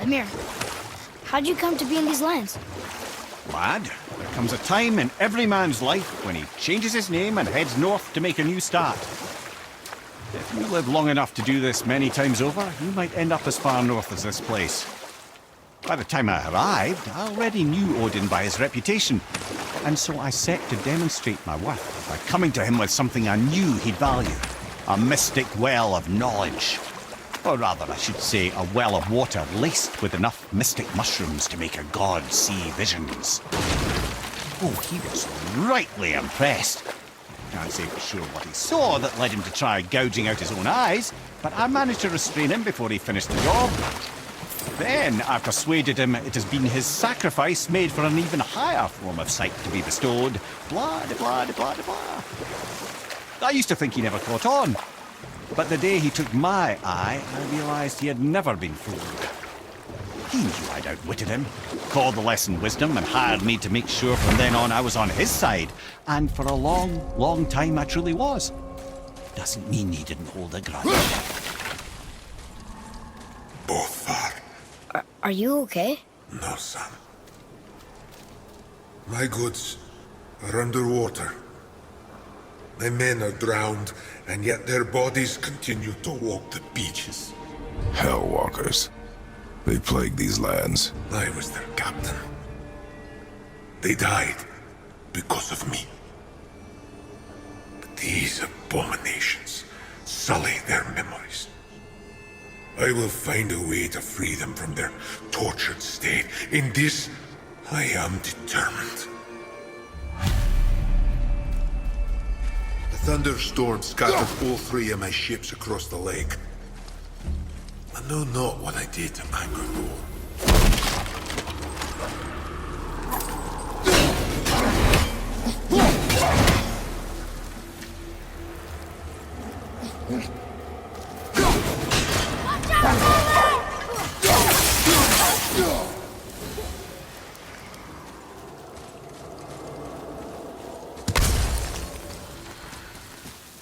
Come here. How'd you come to be in these lands? Lad, there comes a time in every man's life when he changes his name and heads north to make a new start. If you live long enough to do this many times over, you might end up as far north as this place. By the time I arrived, I already knew Odin by his reputation, and so I set to demonstrate my worth by coming to him with something I knew he'd value. A mystic well of knowledge. Or rather, I should say, a well of water laced with enough mystic mushrooms to make a god see visions. Oh, he was rightly impressed. Can't say for sure what he saw that led him to try gouging out his own eyes, but I managed to restrain him before he finished the job. Then I persuaded him it has been his sacrifice made for an even higher form of sight to be bestowed. Blah, de blah, de blah, de blah. I used to think he never caught on. But the day he took my eye, I realized he had never been fooled. He knew I'd outwitted him, called the lesson wisdom, and hired me to make sure from then on I was on his side. And for a long, long time I truly was. Doesn't mean he didn't hold a grudge. Both are. Are you okay? No, son. My goods are underwater. My men are drowned, and yet their bodies continue to walk the beaches. Hellwalkers. They plague these lands. I was their captain. They died because of me. But these abominations sully their memories. I will find a way to free them from their tortured state. In this, I am determined. A thunderstorm scattered all 3 of my ships across the lake. I know not what I did to anger Thor.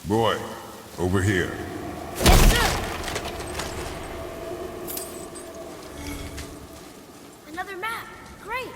Boy, over here. Yes, sir! Another map. Great.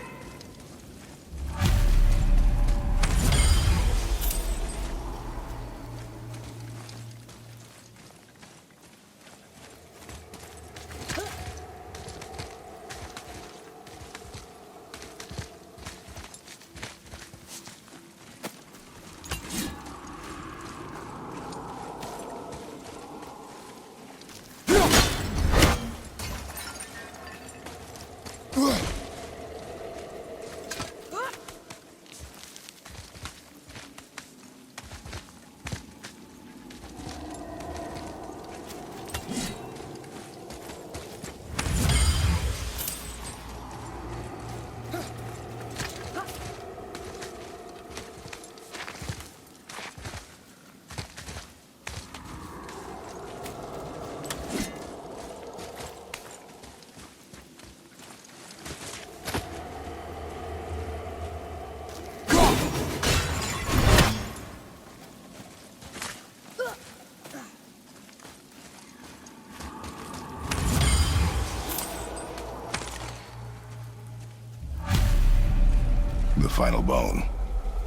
The final bone.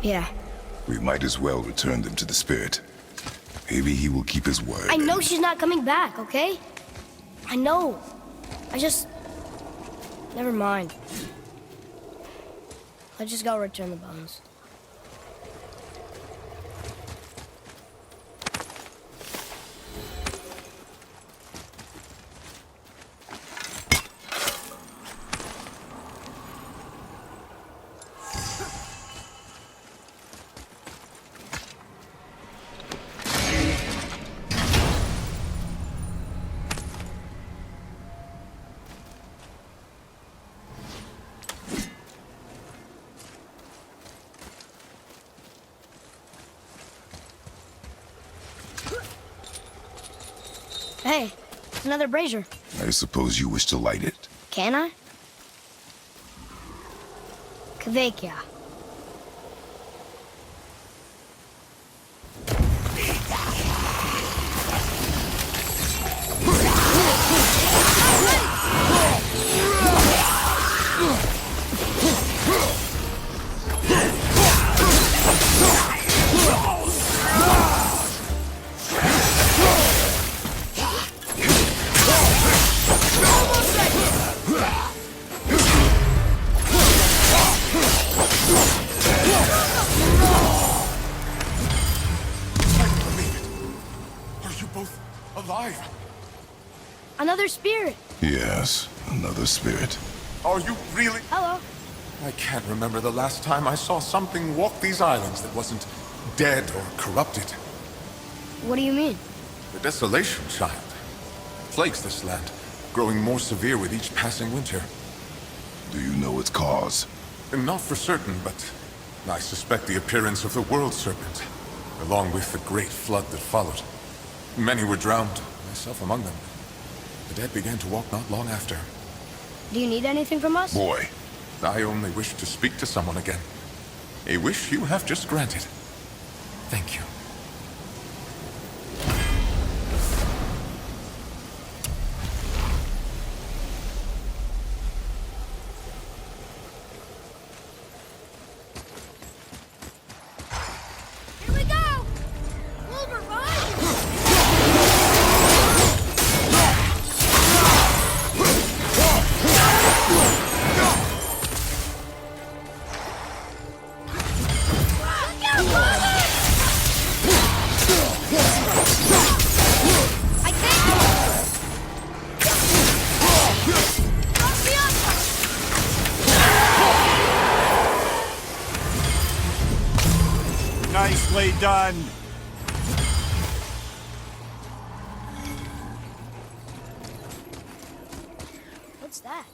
Yeah. We might as well return them to the spirit. Maybe he will keep his word. I know she's not coming back, okay? I know. Never mind. Let's just go return the bones. Hey, it's another brazier. I suppose you wish to light it. Can I? Kvekia. Another spirit. Yes, another spirit. Are you really? Hello. I can't remember the last time I saw something walk these islands that wasn't dead or corrupted. What do you mean? The desolation, child. Plagues this land, growing more severe with each passing winter. Do you know its cause? Not for certain, but I suspect the appearance of the World Serpent, along with the great flood that followed. Many were drowned, myself among them. The dead began to walk not long after. Do you need anything from us? Boy, I only wish to speak to someone again. A wish you have just granted. Thank you. Here we go! Wilbur, Nicely done. What's that?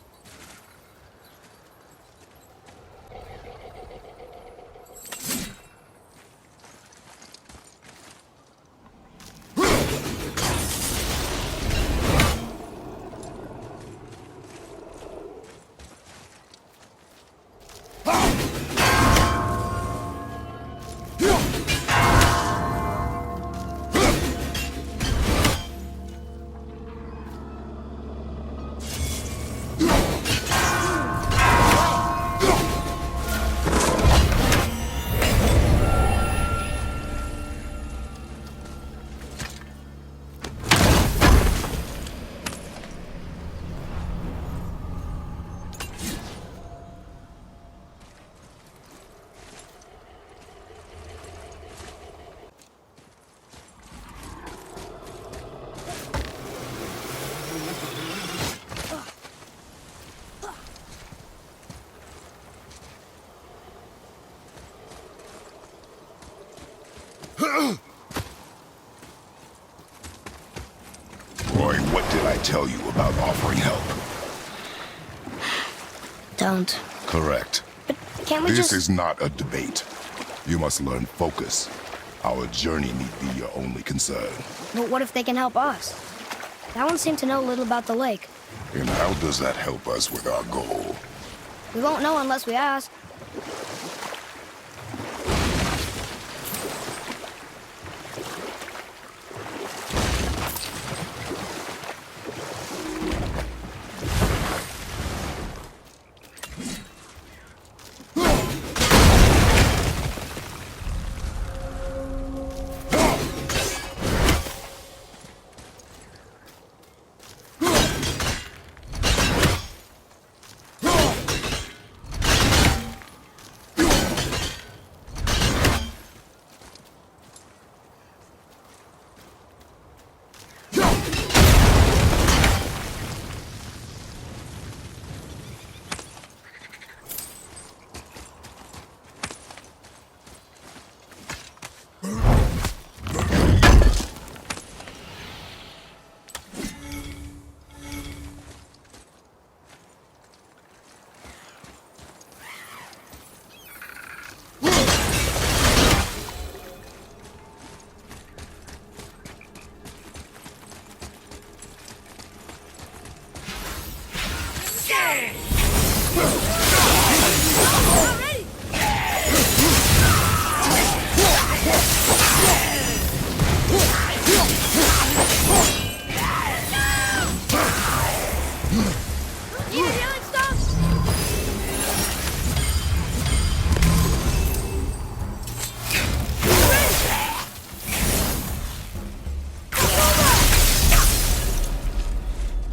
Roy, what did I tell you about offering help? Don't. Correct. But can't we This just... is not a debate. You must learn focus. Our journey need be your only concern. But what if they can help us? That one seemed to know a little about the lake. And how does that help us with our goal? We won't know unless we ask.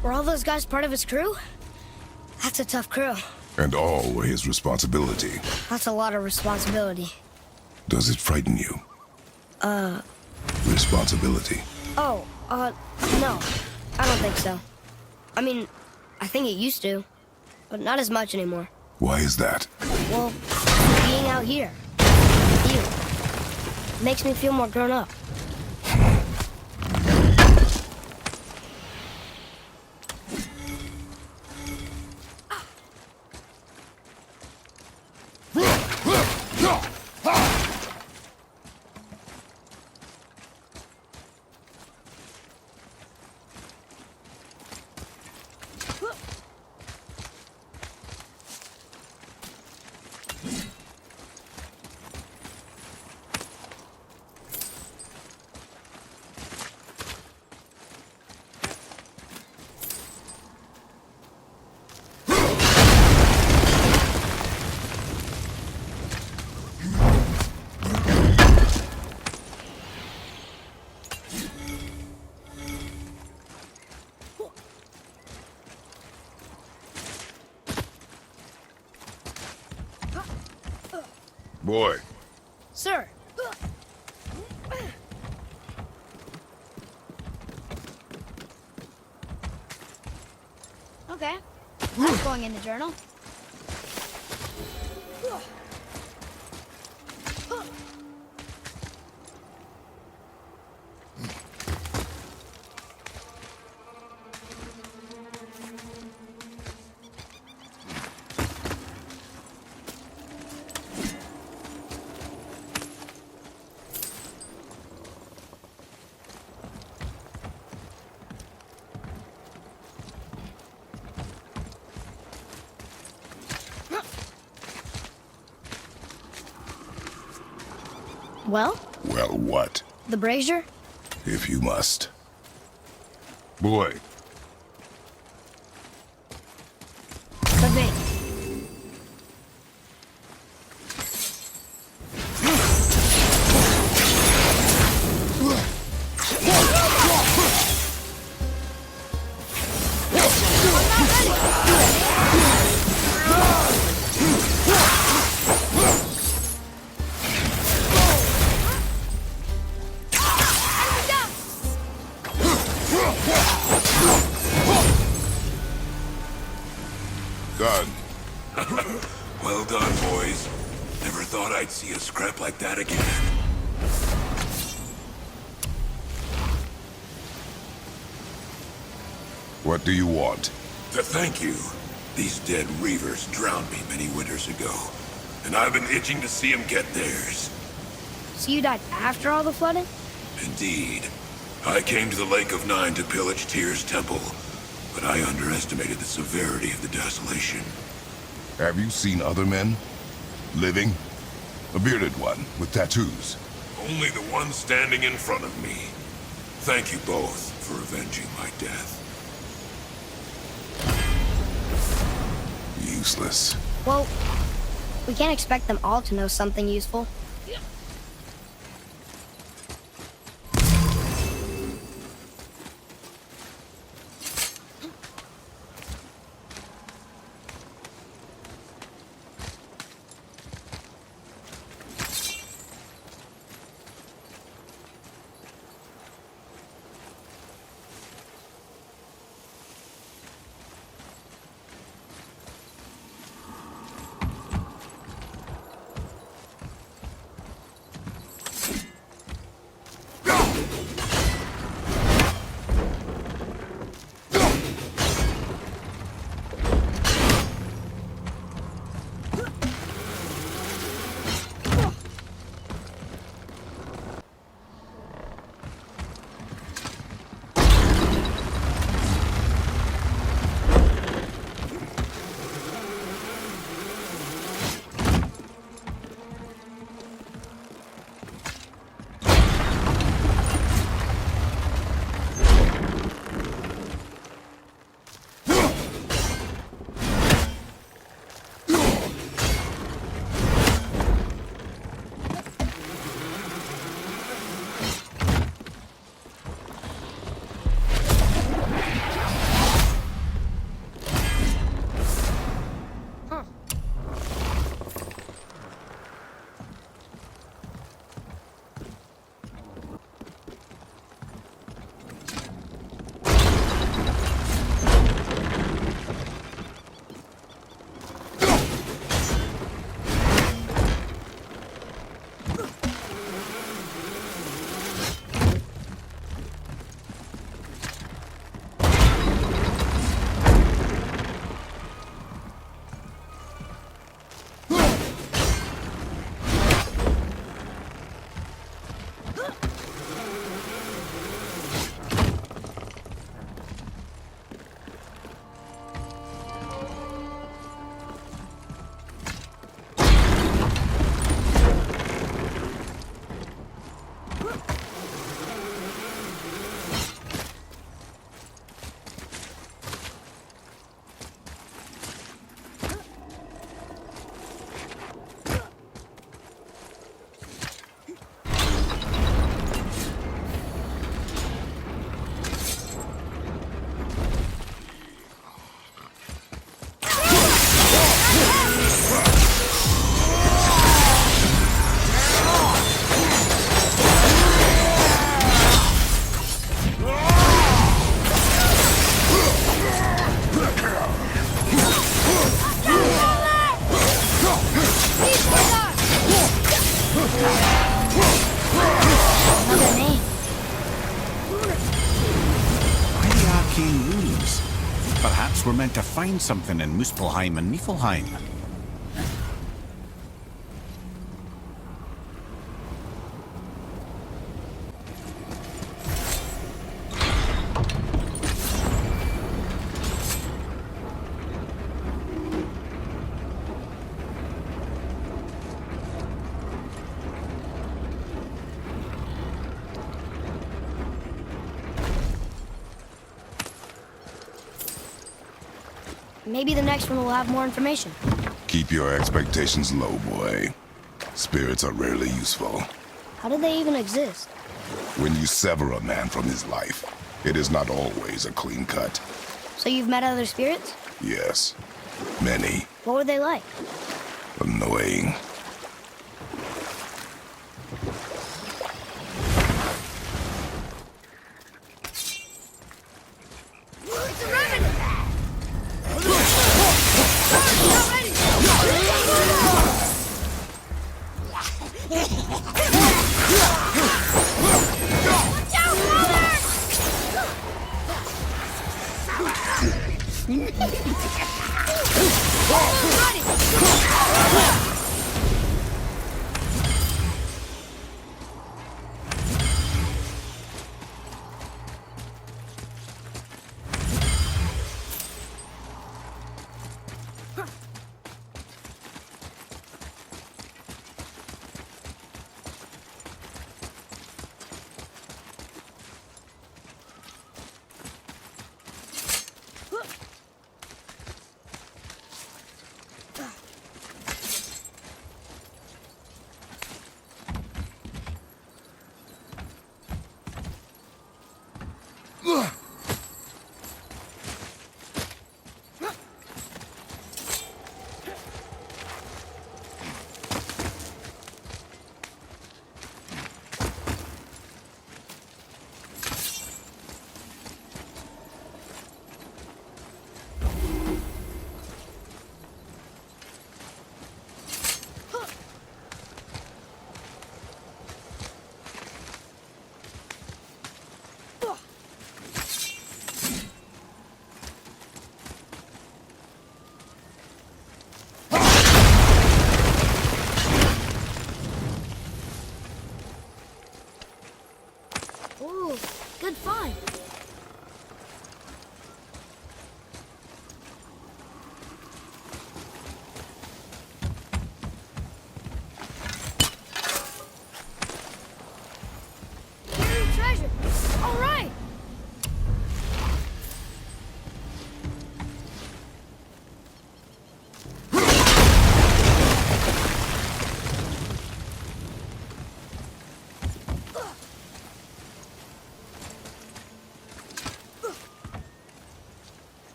Were all those guys part of his crew? That's a tough crew. And all were his responsibility. That's a lot of responsibility. Does it frighten you? Responsibility. Oh, no. I don't think so. I mean, I think it used to, but not as much anymore. Why is that? Well, being out here, with you, makes me feel more grown up. Boy, Sir. Okay. That's going in the journal. Well, well, what? the brazier? If you must. Boy, The bait. done. Well done, boys. Never thought I'd see a scrap like that again. What do you want? To thank you. These dead reavers drowned me many winters ago, and I've been itching to see them get theirs. So you died after all the flooding? Indeed. I came to the Lake of Nine to pillage Tyr's temple, but I underestimated the severity of the desolation. Have you seen other men? Living? A bearded one with tattoos. Only the one standing in front of me. Thank you both for avenging my death. Useless. Well, we can't expect them all to know something useful. Perhaps we're meant to find something in Muspelheim and Niflheim. Maybe the next one will have more information. Keep your expectations low, boy. Spirits are rarely useful. How did they even exist? When you sever a man from his life, it is not always a clean cut. So you've met other spirits? Yes, many. What were they like? Annoying.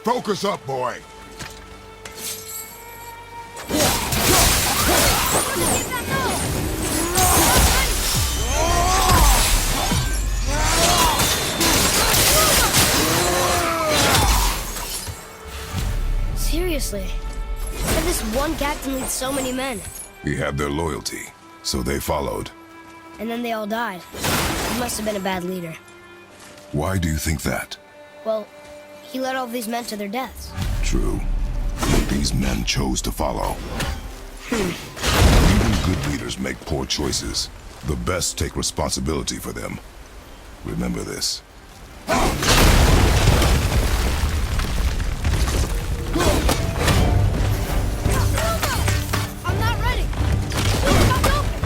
Focus up, boy. Seriously. How did this one captain lead so many men? He had their loyalty, so they followed. And then they all died. He must have been a bad leader. Why do you think that? Well, he led all these men to their deaths. True. These men chose to follow. Even good leaders make poor choices. The best take responsibility for them. Remember this. I'm not ready! Stop open!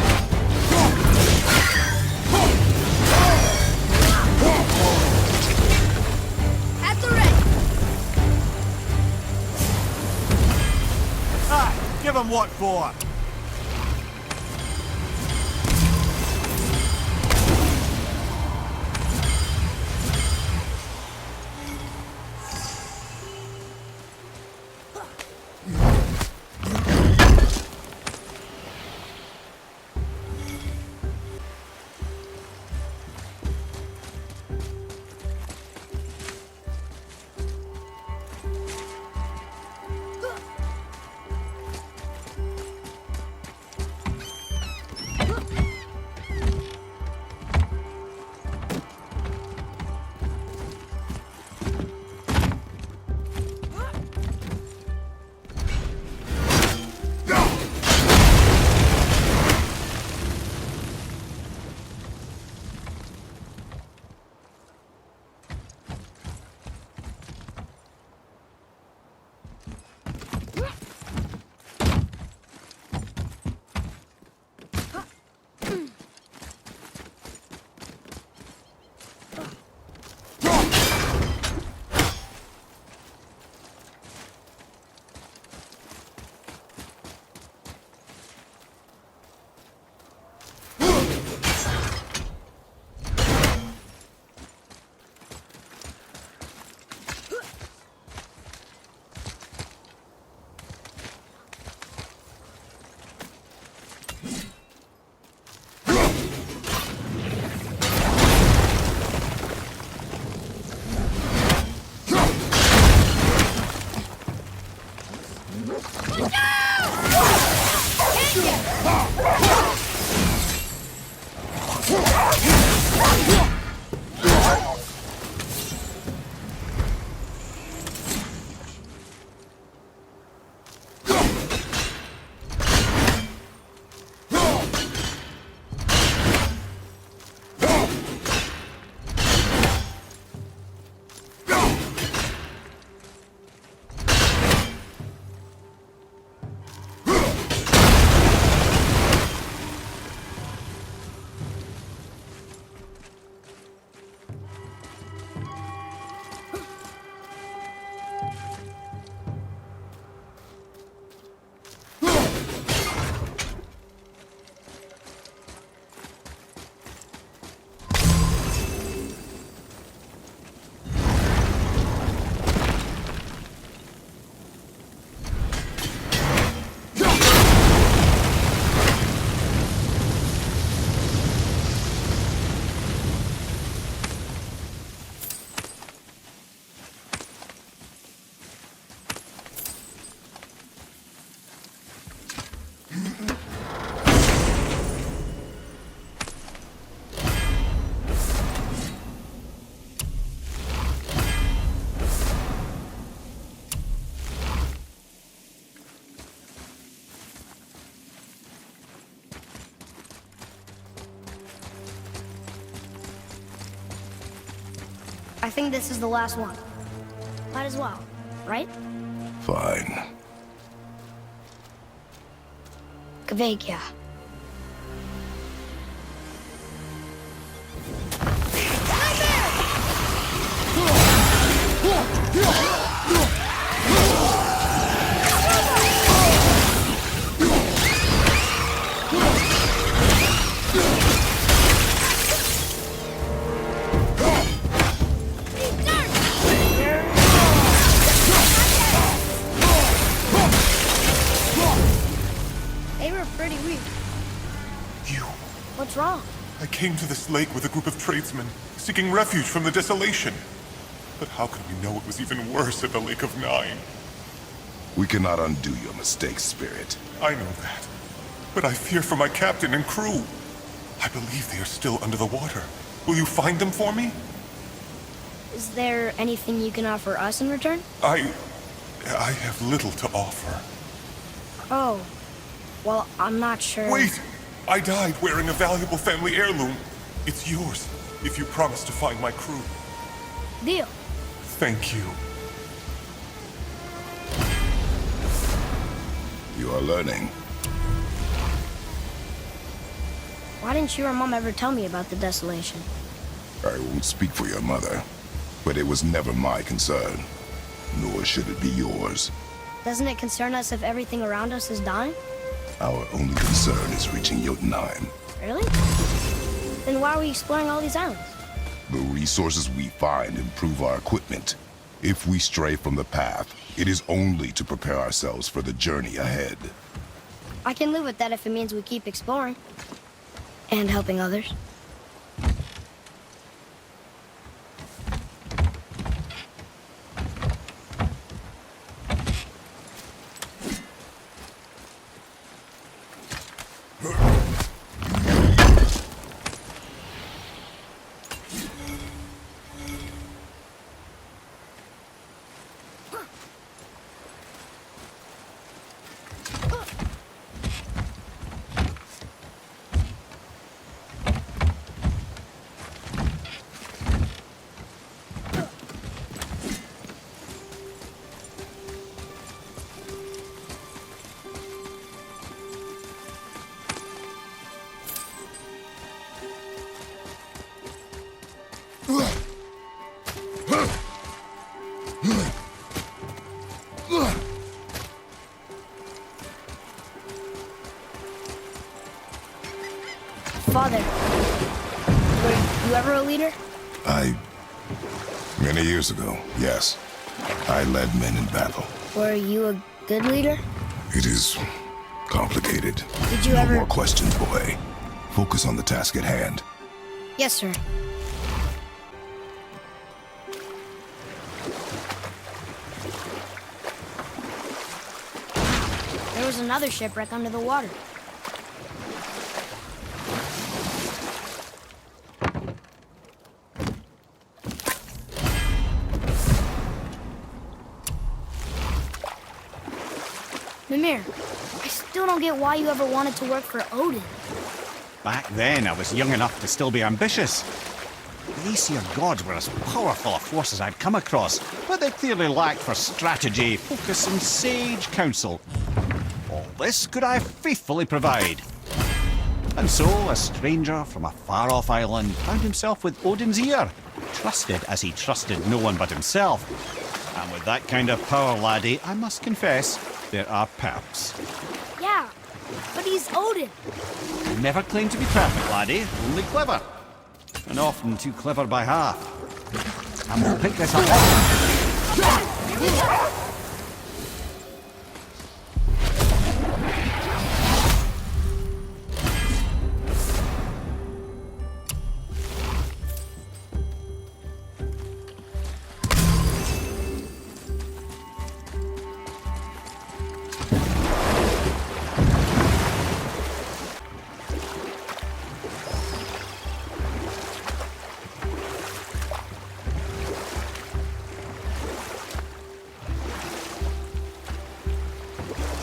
At the ready! Aye, give him what for. I think this is the last one. Might as well, right? Fine. Kvekia. What's wrong? I came to this lake with a group of tradesmen, seeking refuge from the desolation. But how could we know it was even worse at the Lake of Nine? We cannot undo your mistakes, Spirit. I know that. But I fear for my captain and crew. I believe they are still under the water. Will you find them for me? Is there anything you can offer us in return? I have little to offer. Oh. Well, I'm not sure. Wait! I died wearing a valuable family heirloom. It's yours, if you promise to find my crew. Deal. Thank you. You are learning. Why didn't you or Mom ever tell me about the desolation? I won't speak for your mother, but it was never my concern. Nor should it be yours. Doesn't it concern us if everything around us is dying? Our only concern is reaching Jotunheim. Really? Then why are we exploring all these islands? The resources we find improve our equipment. If we stray from the path, it is only to prepare ourselves for the journey ahead. I can live with that if it means we keep exploring. And helping others. Father, were you ever a leader? Many years ago, yes. I led men in battle. Were you a good leader? It is complicated. Did you No ever... more questions, boy. Focus on the task at hand. Yes, sir. There was another shipwreck under the water. Mimir, I still don't get why you ever wanted to work for Odin. Back then, I was young enough to still be ambitious. The Aesir gods were as powerful a force as I'd come across, but they clearly lacked for strategy, focus, and sage counsel. All this could I faithfully provide. And so, a stranger from a far-off island found himself with Odin's ear, trusted as he trusted no one but himself. And with that kind of power, laddie, I must confess, there are perks. Yeah, but he's Odin. I never claimed to be perfect, laddie, only clever. And often too clever by half. And we'll pick this up.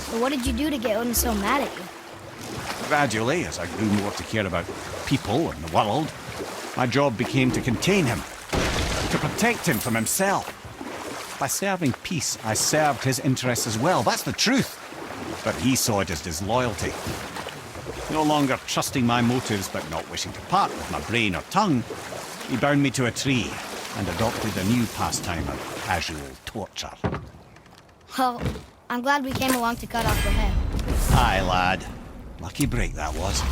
So what did you do to get Odin so mad at you? Gradually, as I grew more to care about people and the world, my job became to contain him, to protect him from himself. By serving peace, I served his interests as well. That's the truth. But he saw it as disloyalty. No longer trusting my motives, but not wishing to part with my brain or tongue, he bound me to a tree and adopted a new pastime of casual torture. Well, I'm glad we came along to cut off your head. Aye, lad. Lucky break that was.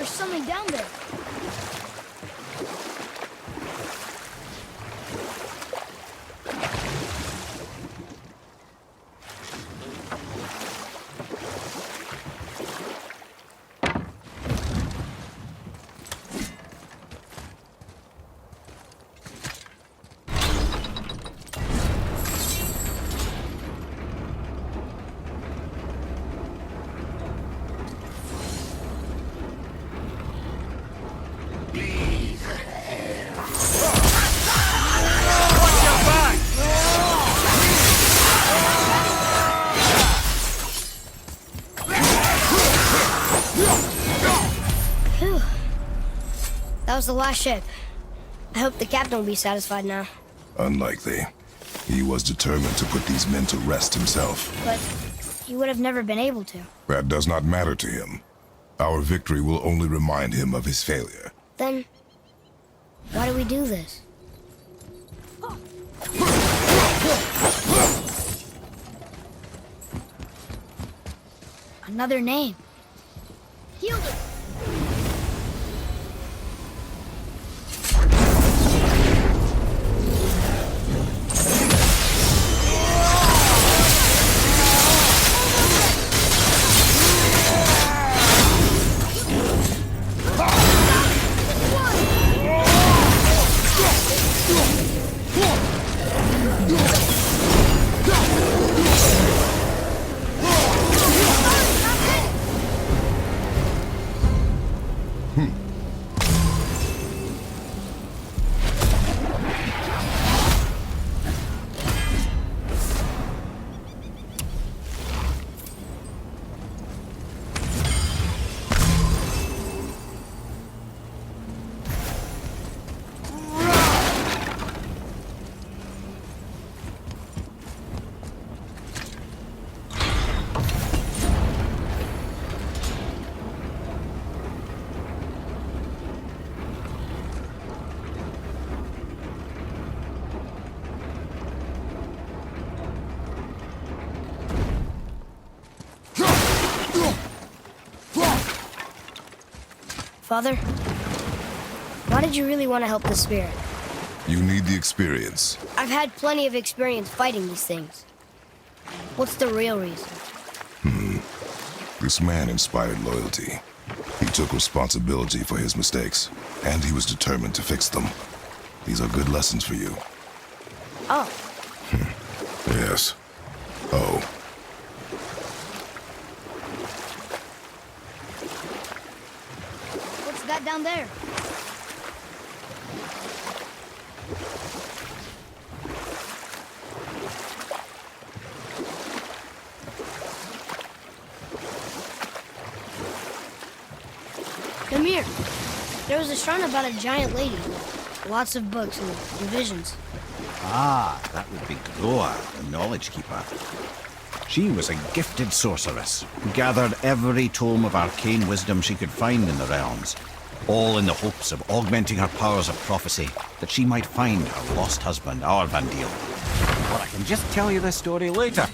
There's something down there. Phew. That was the last ship. I hope the captain will be satisfied now. Unlikely. He was determined to put these men to rest himself. But he would have never been able to. That does not matter to him. Our victory will only remind him of his failure. Then, why do we do this? Another name. Hilda! Father, why did you really want to help the spirit? You need the experience. I've had plenty of experience fighting these things. What's the real reason? This man inspired loyalty. He took responsibility for his mistakes, and he was determined to fix them. These are good lessons for you. Oh, Yes. Oh. what's that down there? Come here. There was a shrine about a giant lady. Lots of books and visions. Ah, that would be Groa, the Knowledge Keeper. She was a gifted sorceress who gathered every tome of arcane wisdom she could find in the realms, all in the hopes of augmenting her powers of prophecy, that she might find her lost husband, Arvandil. But I can just tell you this story later.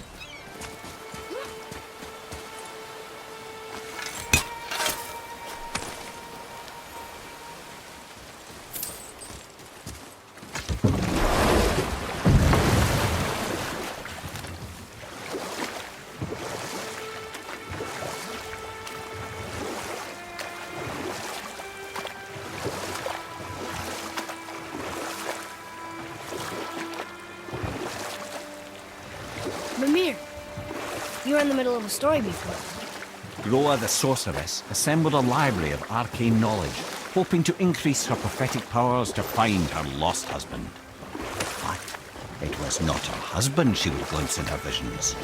Mimir, you were in the middle of a story before. Groa the sorceress assembled a library of arcane knowledge, hoping to increase her prophetic powers to find her lost husband. But it was not her husband she would glimpse in her visions,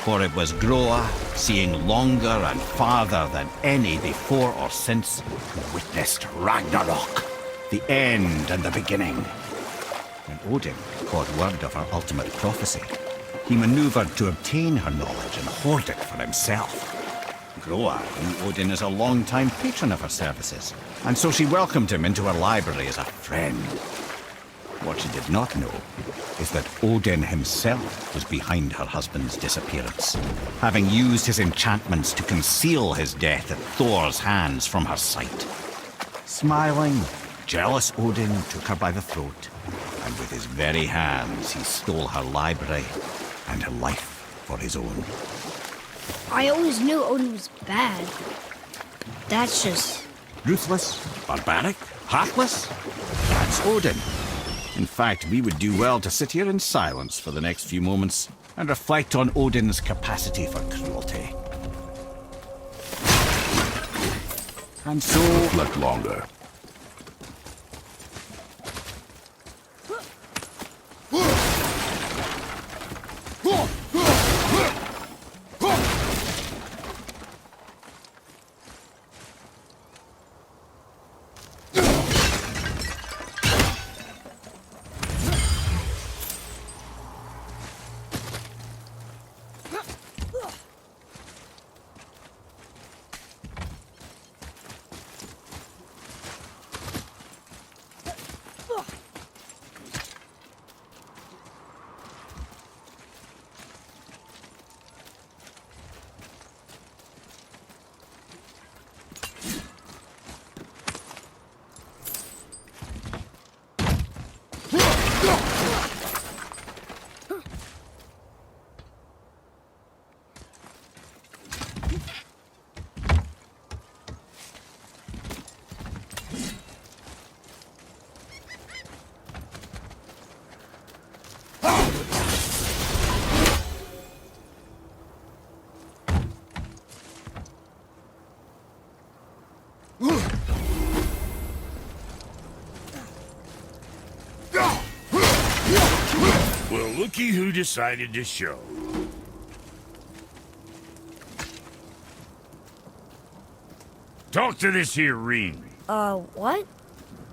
for it was Groa, seeing longer and farther than any before or since, who witnessed Ragnarok, the end and the beginning. When Odin caught word of her ultimate prophecy, he maneuvered to obtain her knowledge and hoard it for himself. Groa knew Odin as a long-time patron of her services, and so she welcomed him into her library as a friend. What she did not know is that Odin himself was behind her husband's disappearance, having used his enchantments to conceal his death at Thor's hands from her sight. Smiling, jealous Odin took her by the throat, and with his very hands he stole her library and her life for his own. I always knew Odin was bad. That's just... Ruthless, barbaric, heartless? That's Odin. In fact, we would do well to sit here in silence for the next few moments and reflect on Odin's capacity for cruelty. And so... Reflect longer. Well, looky who decided to show. Talk to this here ring. What?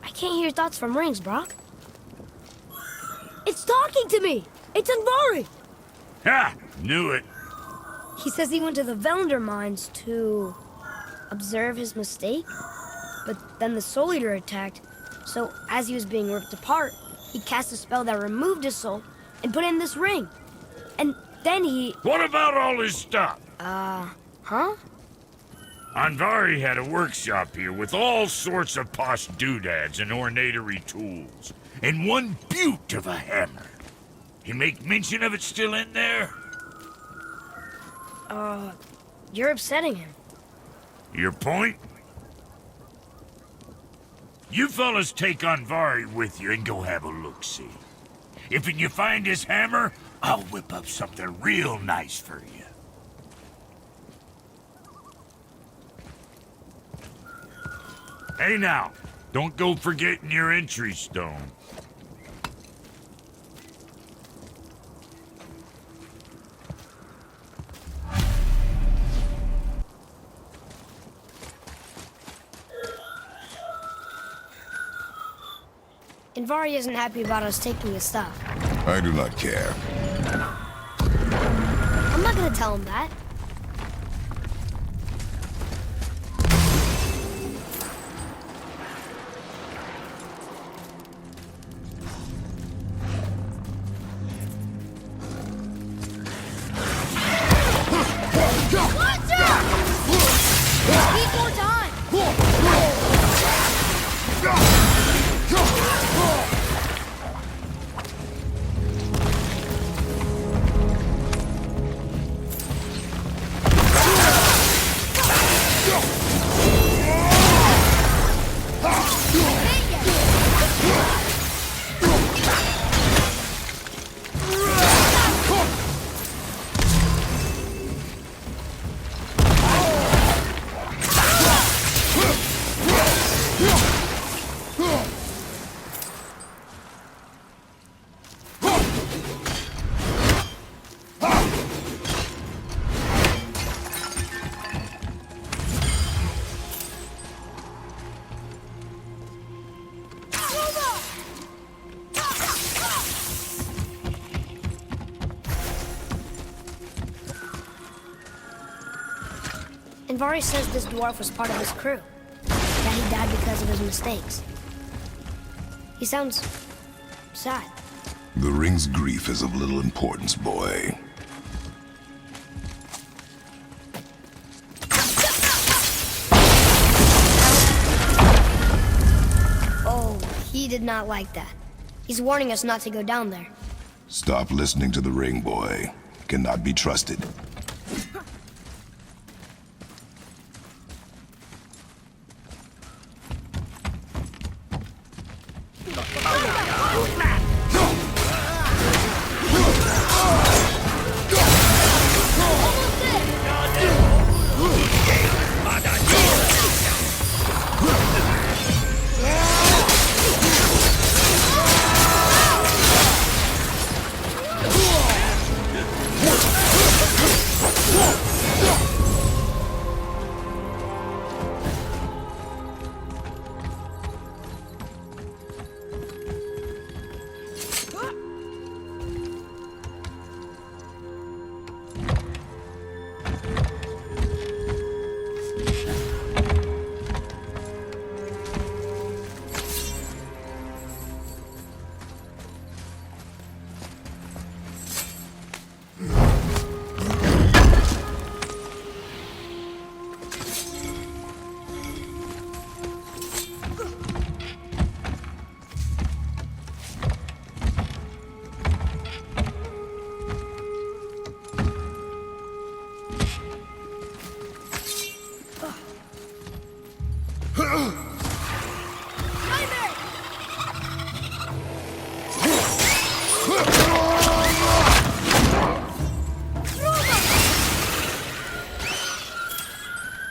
I can't hear thoughts from rings, Brock. It's talking to me! It's Andvari! Ha! Knew it. He says he went to the Velnder mines to observe his mistake, but then the Soul Eater attacked, so as he was being ripped apart, he cast a spell that removed his soul and put in this ring. And then he... What about all his stuff? Huh? Andvari had a workshop here with all sorts of posh doodads and ornatory tools, and one beaut of a hammer. You make mention of it still in there? You're upsetting him. Your point? You fellas take Andvari with you and go have a look-see. If you find his hammer, I'll whip up something real nice for you. Hey now, don't go forgetting your entry stone. Andvari isn't happy about us taking his stuff. I do not care. I'm not gonna tell him that. Watch out! Need more time! Andvari says this dwarf was part of his crew, that he died because of his mistakes. He sounds sad. The ring's grief is of little importance, boy. Oh, he did not like that. He's warning us not to go down there. Stop listening to the ring, boy. Cannot be trusted.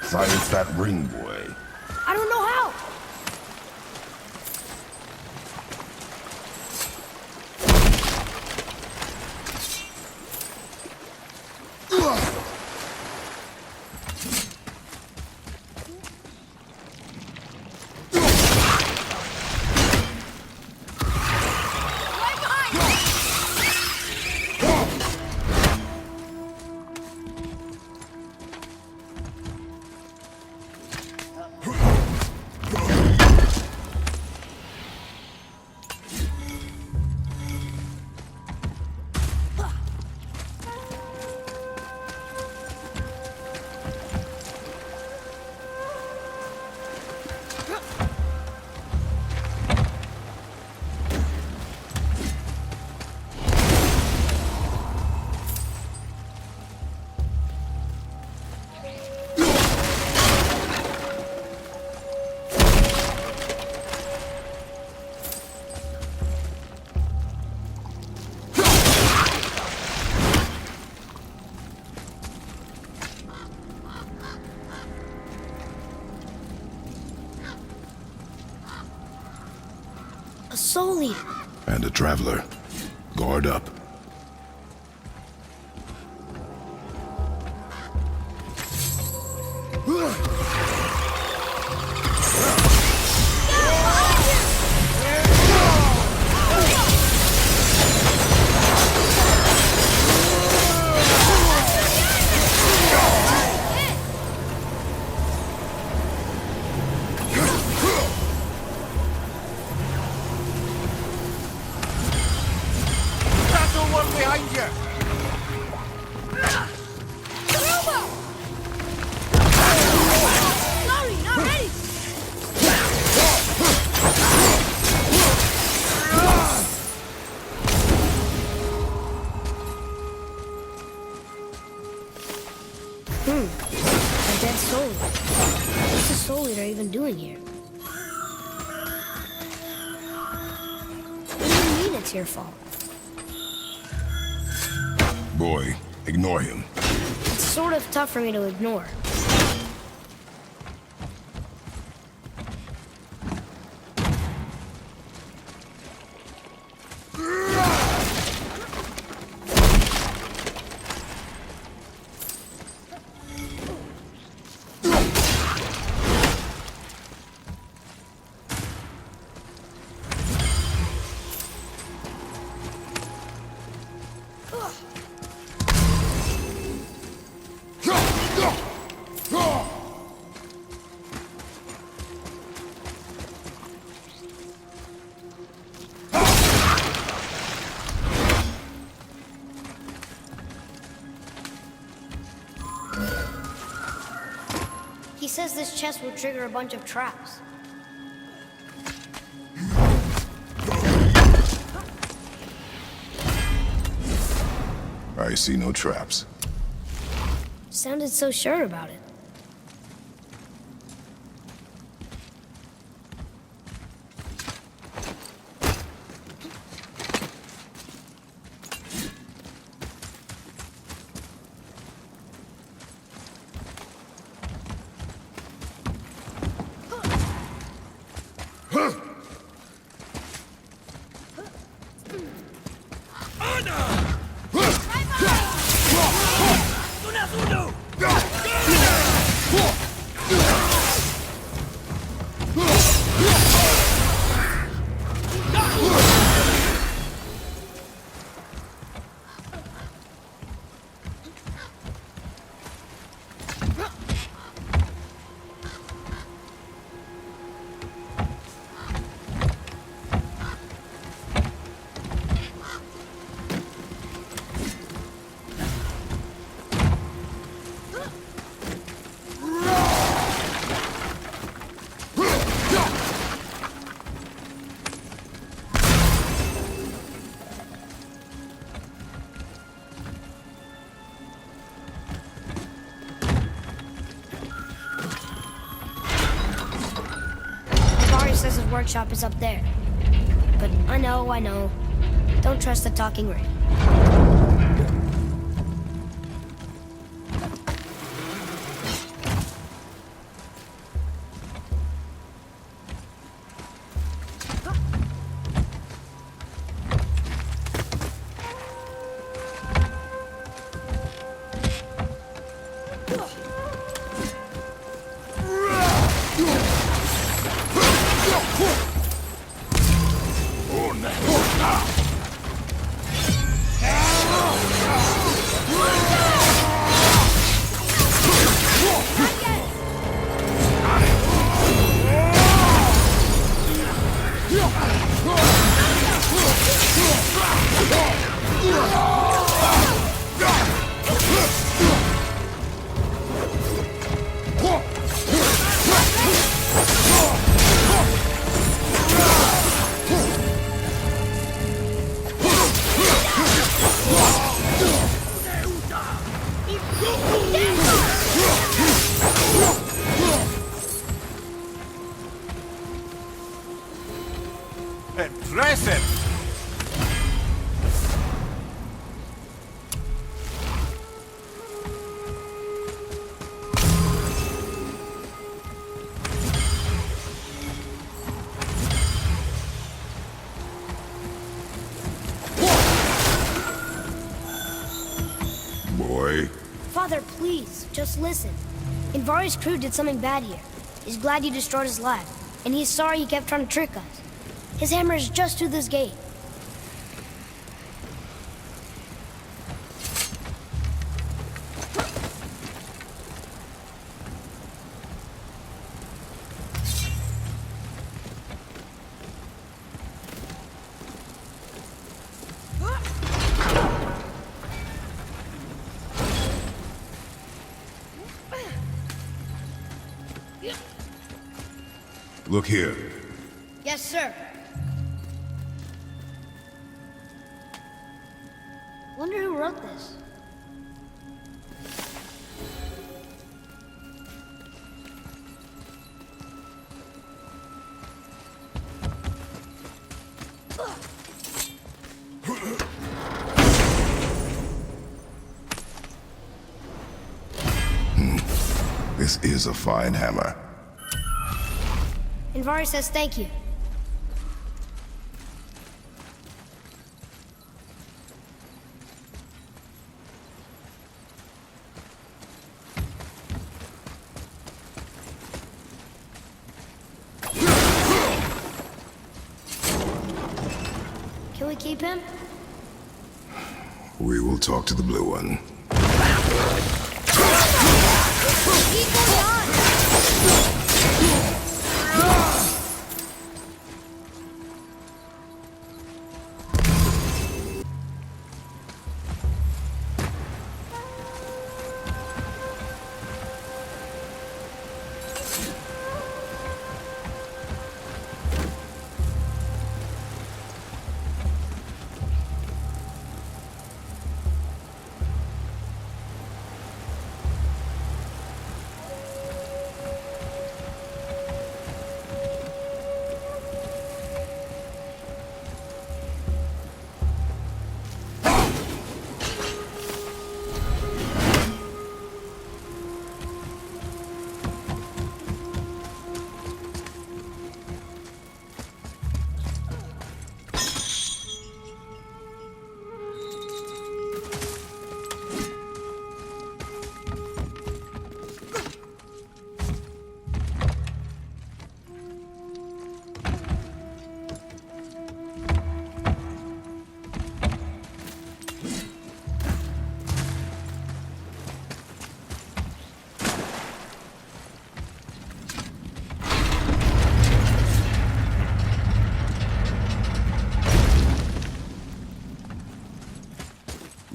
Silence that ring, boy. I don't know how. A soul eater. And a traveler. Guard up. A dead soul. What's the soul eater even doing here? What do you mean it's your fault? Boy, ignore him. It's sort of tough for me to ignore. says this chest will trigger a bunch of traps. I see no traps. Sounded so sure about it. Says his workshop is up there. But I know. Don't trust the talking ring. Impressive! Boy. Father, please, just listen. Invari's crew did something bad here. He's glad you destroyed his lab, and he's sorry he kept trying to trick us. His hammer is just through this gate. Look here. Yes, sir. Wonder who wrote this. This is a fine hammer. Invari says thank you. Can we keep him? We will talk to the blue one. Keep going on!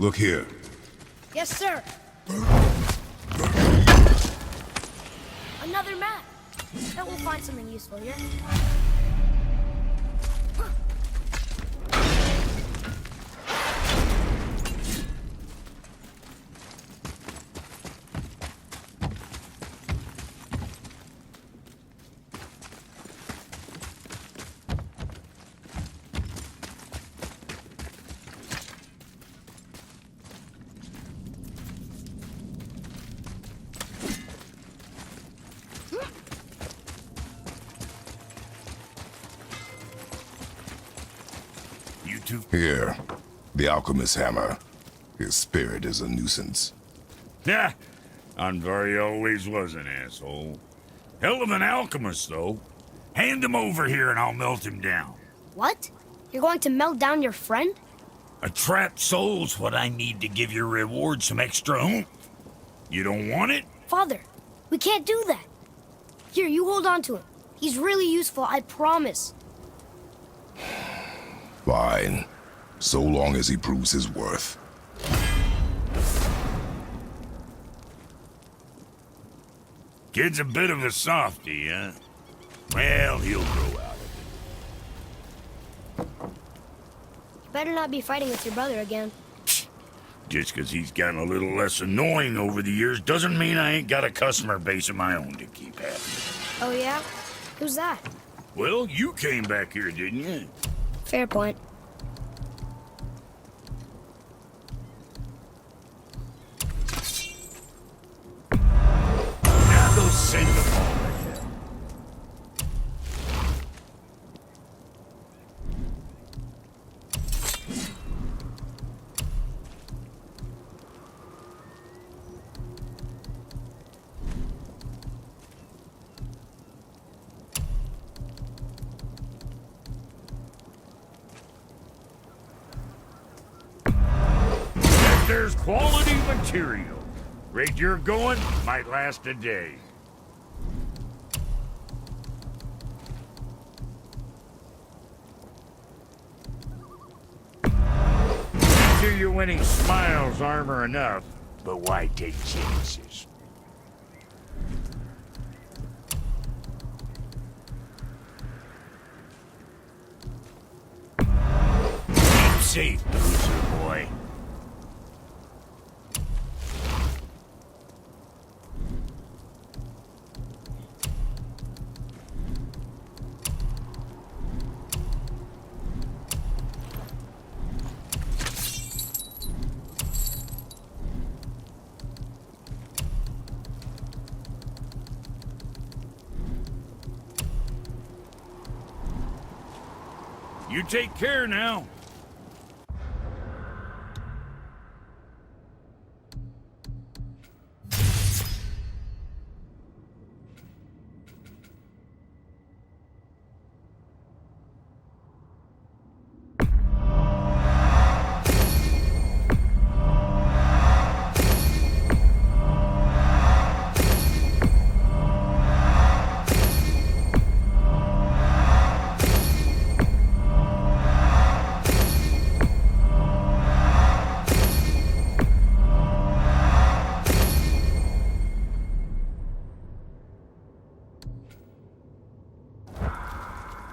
Look here. Yes, sir. Another map. Bet we'll find something useful here. You two... Here. The alchemist's hammer. His spirit is a nuisance. Yeah, Andvari always was an asshole. Hell of an alchemist, though. Hand him over here and I'll melt him down. What? You're going to melt down your friend? A trapped soul's what I need to give your reward some extra oomph. You don't want it? Father, we can't do that. Here, you hold on to him. He's really useful, I promise. Fine. So long as he proves his worth. Kid's a bit of a softy, huh? Well, he'll grow out of You better not be fighting with your brother again. it. Just 'cause he's gotten a little less annoying over the years doesn't mean I ain't got a customer base of my own to keep happy. Oh, yeah? Who's that? Well, you came back here, didn't you? Fair point. Now go send them all to hell. There's quality material. Rate you're going might last a day. Sure you're winning smiles, armor enough, but why take chances? Keep safe, loser boy. You take care now.